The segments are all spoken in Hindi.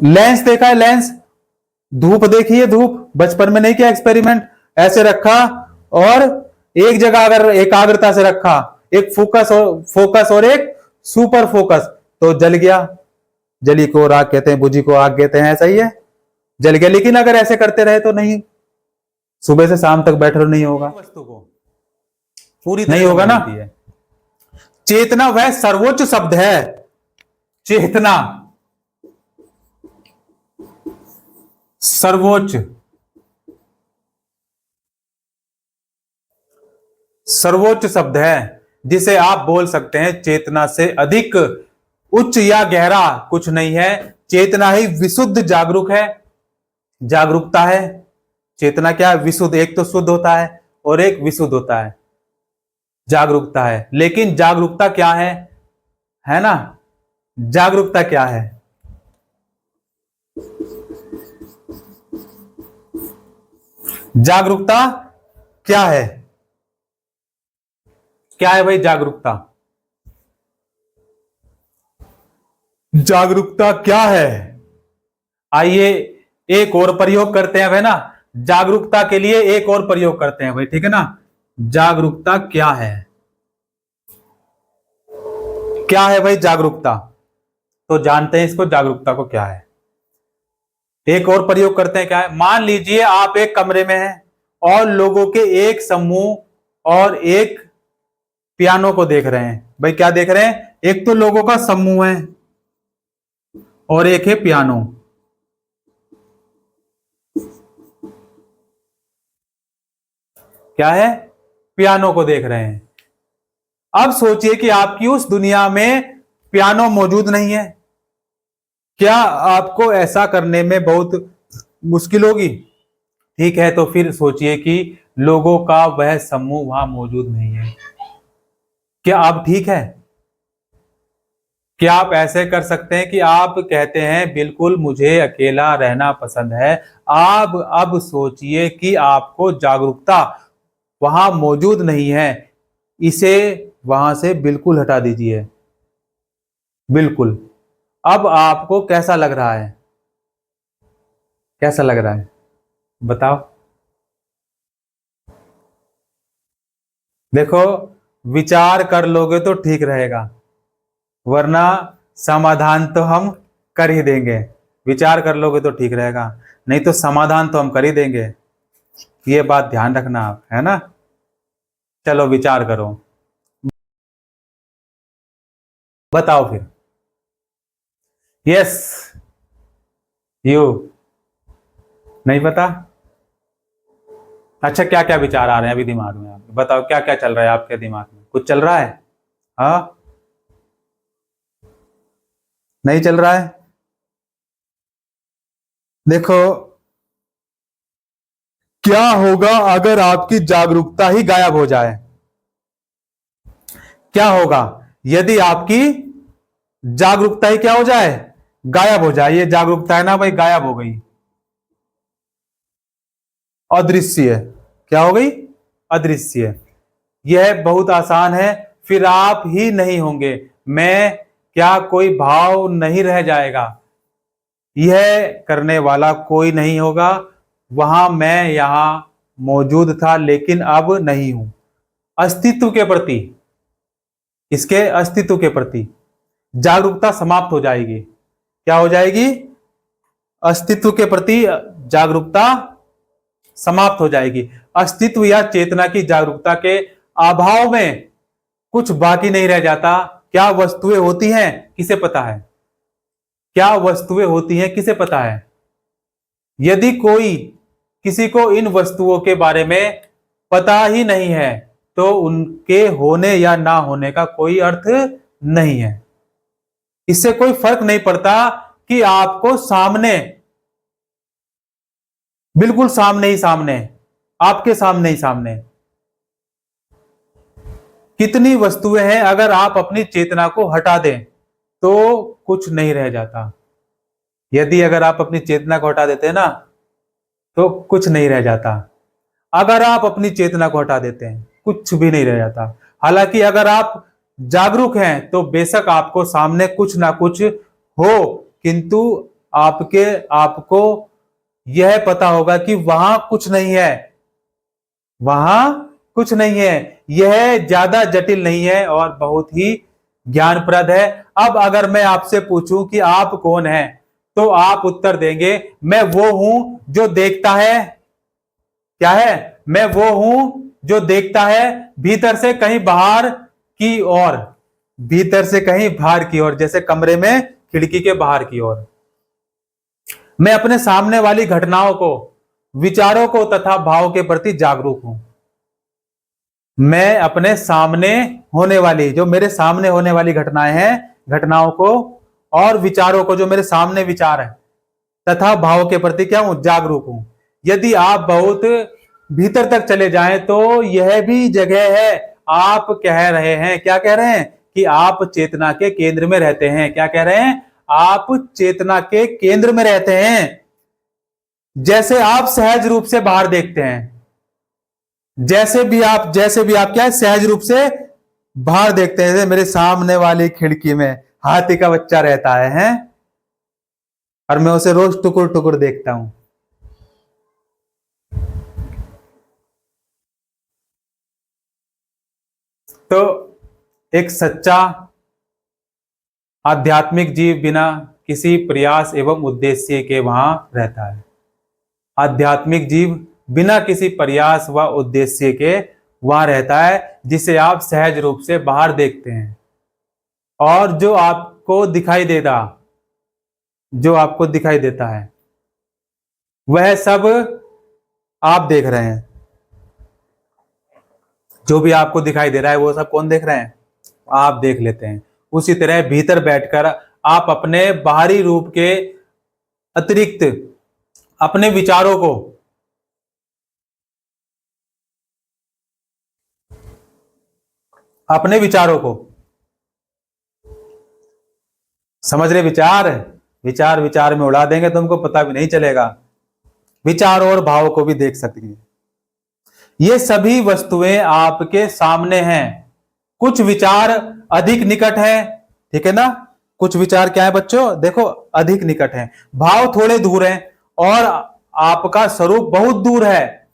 लेंस देखा है, लेंस, धूप देखी है, धूप बचपन में नहीं किया एक्सपेरिमेंट, ऐसे रखा और एक जगह अगर एकाग्रता से रखा, एक फोकस और एक सुपर फोकस, तो जल गया। जली को राख कहते हैं, बुझी को आग कहते हैं, ऐसा ही है, जल गया। लेकिन अगर ऐसे करते रहे तो नहीं, सुबह से शाम तक बैठे नहीं होगा, वस्तु को पूरी नहीं होगा ना। चेतना वह सर्वोच्च शब्द है, चेतना सर्वोच्च शब्द है जिसे आप बोल सकते हैं चेतना से अधिक उच्च या गहरा कुछ नहीं है। चेतना ही विशुद्ध जागरूक है, जागरूकता है। चेतना क्या है? विशुद्ध, एक तो शुद्ध होता है और एक विशुद्ध होता है, जागरूकता है। लेकिन जागरूकता क्या है ना, जागरूकता क्या है? जागरूकता क्या है? क्या है भाई जागरूकता? जागरूकता क्या है? आइए एक और प्रयोग करते हैं भाई ना, जागरूकता के लिए एक और प्रयोग करते हैं भाई, ठीक है ना। जागरूकता क्या है? क्या है भाई जागरूकता? तो जानते हैं इसको, जागरूकता को क्या है। एक और प्रयोग करते हैं, क्या है? मान लीजिए आप एक कमरे में हैं और लोगों के एक समूह और एक पियानो को देख रहे हैं। भाई क्या देख रहे हैं? एक तो लोगों का समूह है और एक है पियानो। क्या है? पियानो को देख रहे हैं। अब सोचिए कि आपकी उस दुनिया में पियानो मौजूद नहीं है, क्या आपको ऐसा करने में बहुत मुश्किल होगी? ठीक है, तो फिर सोचिए कि लोगों का वह समूह वहां मौजूद नहीं है, क्या आप ठीक है? क्या आप ऐसे कर सकते हैं कि आप कहते हैं बिल्कुल मुझे अकेला रहना पसंद है। आप अब सोचिए कि आपको जागरूकता वहां मौजूद नहीं है, इसे वहां से बिल्कुल हटा दीजिए, बिल्कुल। अब आपको कैसा लग रहा है? कैसा लग रहा है बताओ? देखो, विचार कर लोगे तो ठीक रहेगा, वरना समाधान तो हम कर ही देंगे। विचार कर लोगे तो ठीक रहेगा, नहीं तो समाधान तो हम कर ही देंगे, ये बात ध्यान रखना आप, है ना। चलो विचार करो, बताओ फिर। यस, यू नहीं पता? अच्छा, क्या क्या विचार आ रहे हैं अभी दिमाग में आपके? बताओ क्या क्या चल रहा है आपके दिमाग में? कुछ चल रहा है? हाँ, नहीं चल रहा है? देखो, क्या होगा अगर आपकी जागरूकता ही गायब हो जाए? क्या होगा यदि आपकी जागरूकता ही क्या हो जाए? गायब हो जाए। ये जागरूकता है ना भाई, गायब हो गई, अदृश्य। क्या हो गई? अदृश्य। यह बहुत आसान है, फिर आप ही नहीं होंगे, मैं क्या कोई भाव नहीं रह जाएगा, यह करने वाला कोई नहीं होगा। वहां मैं यहां मौजूद था लेकिन अब नहीं हूं। अस्तित्व के प्रति, इसके अस्तित्व के प्रति जागरूकता समाप्त हो जाएगी। क्या हो जाएगी? अस्तित्व के प्रति जागरूकता समाप्त हो जाएगी। अस्तित्व या चेतना की जागरूकता के अभाव में कुछ बाकी नहीं रह जाता। क्या वस्तुएं होती हैं किसे पता है? क्या वस्तुएं होती हैं किसे पता है? यदि कोई किसी को इन वस्तुओं के बारे में पता ही नहीं है तो उनके होने या ना होने का कोई अर्थ नहीं है। इससे कोई फर्क नहीं पड़ता कि आपको सामने, बिल्कुल सामने ही सामने, आपके सामने ही सामने कितनी वस्तुएं हैं, अगर आप अपनी चेतना को हटा दें तो कुछ नहीं रह जाता। यदि अगर आप अपनी चेतना को हटा देते हैं ना तो कुछ नहीं रह जाता। अगर आप अपनी चेतना को हटा देते हैं कुछ भी नहीं रह जाता। हालांकि अगर आप जागरूक हैं तो बेशक आपको सामने कुछ ना कुछ हो, किंतु आपको यह पता होगा कि वहां कुछ नहीं है, वहां कुछ नहीं है, यह ज्यादा जटिल नहीं है और बहुत ही ज्ञानप्रद है। अब अगर मैं आपसे पूछूं कि आप कौन हैं, तो आप उत्तर देंगे, मैं वो हूं जो देखता है। क्या है? मैं वो हूं जो देखता है भीतर से कहीं बाहर की ओर, भीतर से कहीं बाहर की ओर, जैसे कमरे में खिड़की के बाहर की ओर। मैं अपने सामने वाली घटनाओं को, विचारों को तथा भाव के प्रति जागरूक हूं। मैं अपने सामने होने वाली, जो मेरे सामने होने वाली घटनाएं हैं, घटनाओं को और विचारों को, जो मेरे सामने विचार है, तथा भाव के प्रति क्या हूं? जागरूक हूं। यदि आप बहुत भीतर तक चले जाएं तो यह भी जगह है। आप कह रहे हैं, क्या कह रहे हैं? कि आप चेतना के केंद्र में रहते हैं। क्या कह रहे हैं? आप चेतना के केंद्र में रहते हैं। जैसे आप सहज रूप से बाहर देखते हैं, जैसे भी आप क्या है, सहज रूप से बाहर देखते हैं। मेरे सामने वाली खिड़की में हाथी का बच्चा रहता है और मैं उसे रोज टुकुर टुकुर देखता हूं। तो एक सच्चा आध्यात्मिक जीव बिना किसी प्रयास एवं उद्देश्य के वहां रहता है। आध्यात्मिक जीव बिना किसी प्रयास व उद्देश्य के वहां रहता है, जिसे आप सहज रूप से बाहर देखते हैं। और जो आपको दिखाई देता है, वह सब आप देख रहे हैं। जो भी आपको दिखाई दे रहा है वो सब कौन देख रहे हैं? आप देख लेते हैं। उसी तरह भीतर बैठकर आप अपने बाहरी रूप के अतिरिक्त अपने विचारों को, समझ रहे? विचार में उड़ा देंगे, तुमको पता भी नहीं चलेगा। विचार और भाव को भी देख सकती है। ये सभी वस्तुएं आपके सामने हैं। कुछ विचार अधिक निकट है, ठीक है ना? कुछ विचार क्या है बच्चों? देखो, अधिक निकट है, भाव थोड़े दूर हैं और आपका स्वरूप बहुत दूर है।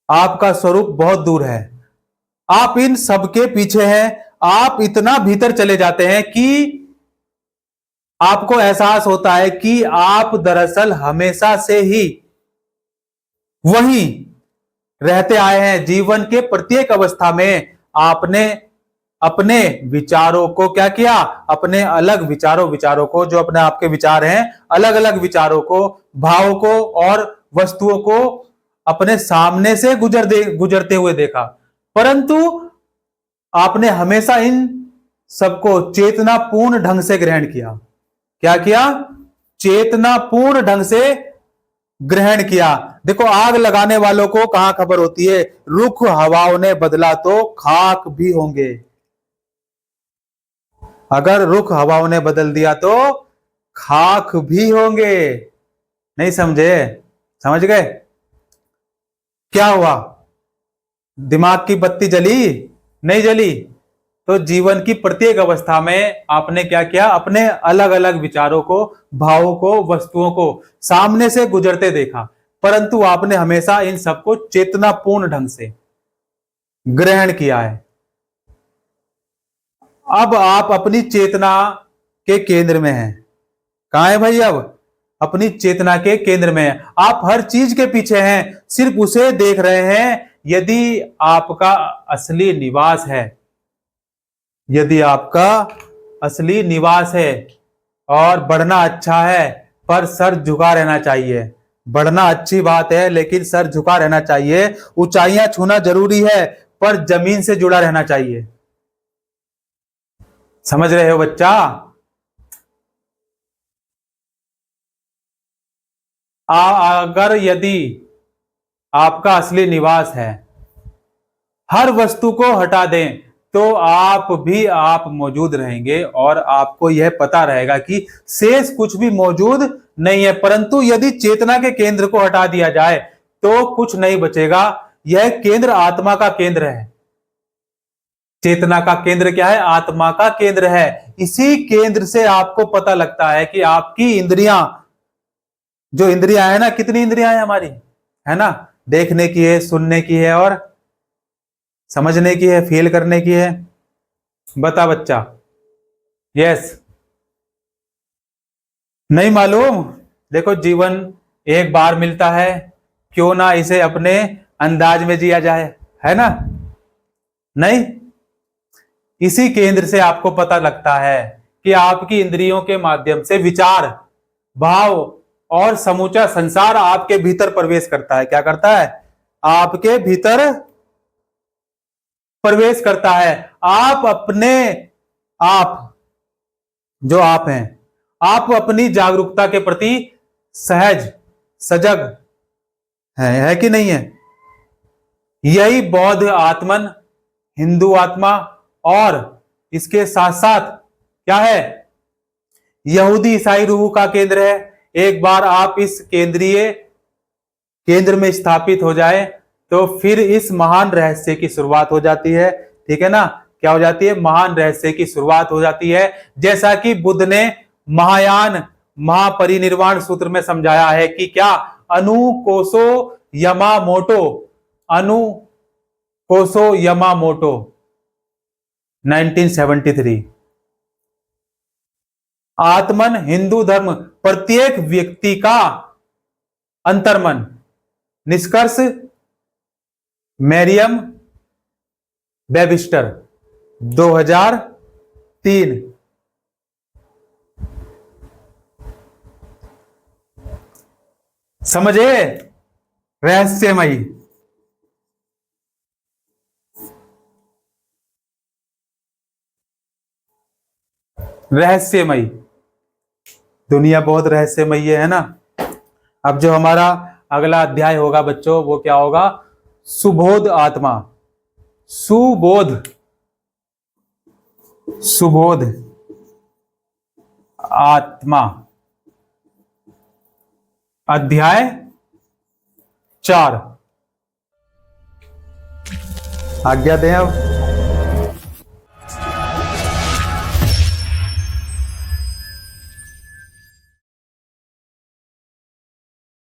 आपका स्वरूप बहुत दूर है। आप इन सबके पीछे हैं। आप इतना भीतर चले जाते हैं कि आपको एहसास होता है कि आप दरअसल हमेशा से ही वहीं रहते आए हैं। जीवन के प्रत्येक अवस्था में आपने अपने विचारों को क्या किया? अपने अलग विचारों को, जो अपने आपके विचार हैं, अलग अलग विचारों को, भावों को और वस्तुओं को अपने सामने से गुजरते हुए देखा। परंतु आपने हमेशा इन सबको चेतनापूर्ण ढंग से ग्रहण किया। क्या किया? चेतनापूर्ण ढंग से ग्रहण किया। देखो, आग लगाने वालों को कहां खबर होती है? रुख हवाओं ने बदला तो खाक भी होंगे। अगर रुख हवाओं ने बदल दिया तो खाक भी होंगे। नहीं समझे? समझ गए? क्या हुआ? दिमाग की बत्ती जली? नहीं जली? तो जीवन की प्रत्येक अवस्था में आपने क्या किया? अपने अलग अलग विचारों को, भावों को, वस्तुओं को सामने से गुजरते देखा, परंतु आपने हमेशा इन सबको चेतनापूर्ण ढंग से ग्रहण किया है। अब आप अपनी चेतना के केंद्र में हैं। कहां है भाई? अब अपनी चेतना के केंद्र में हैं। आप हर चीज के पीछे हैं, सिर्फ उसे देख रहे हैं। यदि आपका असली निवास है, यदि आपका असली निवास है और बढ़ना अच्छा है, पर सर झुका रहना चाहिए। बढ़ना अच्छी बात है, लेकिन सर झुका रहना चाहिए। ऊंचाइयां छूना जरूरी है, पर जमीन से जुड़ा रहना चाहिए। समझ रहे हो बच्चा? अगर यदि आपका असली निवास है, हर वस्तु को हटा दें तो आप मौजूद रहेंगे और आपको यह पता रहेगा कि शेष कुछ भी मौजूद नहीं है। परंतु यदि चेतना के केंद्र को हटा दिया जाए तो कुछ नहीं बचेगा। यह केंद्र आत्मा का केंद्र है। चेतना का केंद्र क्या है? आत्मा का केंद्र है। इसी केंद्र से आपको पता लगता है कि आपकी इंद्रियां, जो इंद्रियां है ना, कितनी इंद्रियां है हमारी, है ना? देखने की है, सुनने की है, और समझने की है, फील करने की है। बता बच्चा। यस। नहीं मालूम? देखो, जीवन एक बार मिलता है, क्यों ना इसे अपने अंदाज में जिया जाए, है ना? नहीं? इसी केंद्र से आपको पता लगता है कि आपकी इंद्रियों के माध्यम से विचार, भाव और समूचा संसार आपके भीतर प्रवेश करता है। क्या करता है? आपके भीतर प्रवेश करता है। आप अपने, आप जो आप हैं, आप अपनी जागरूकता के प्रति सहज, सजग है कि नहीं है? यही बौद्ध आत्मन, हिंदू आत्मा, और इसके साथ साथ क्या है? यहूदी ईसाई रूह का केंद्र है। एक बार आप इस केंद्र में स्थापित हो जाए तो फिर इस महान रहस्य की शुरुआत हो जाती है। ठीक है ना? क्या हो जाती है? महान रहस्य की शुरुआत हो जाती है। जैसा कि बुद्ध ने महायान महापरिनिर्वाण सूत्र में समझाया है कि क्या? अनुकोसो यमामोटो, अनुकोसो यमामोटो, 1973। आत्मन हिंदू धर्म प्रत्येक व्यक्ति का अंतर्मन। निष्कर्ष मैरियम वेबस्टर 2003। समझे? रहस्यमयी। रहस्यमयी दुनिया बहुत रहस्यमयी है ना? अब जो हमारा अगला अध्याय होगा बच्चों, वो क्या होगा? सुबोध आत्मा। सुबोध, सुबोध आत्मा, अध्याय 4। आज्ञा दें अब।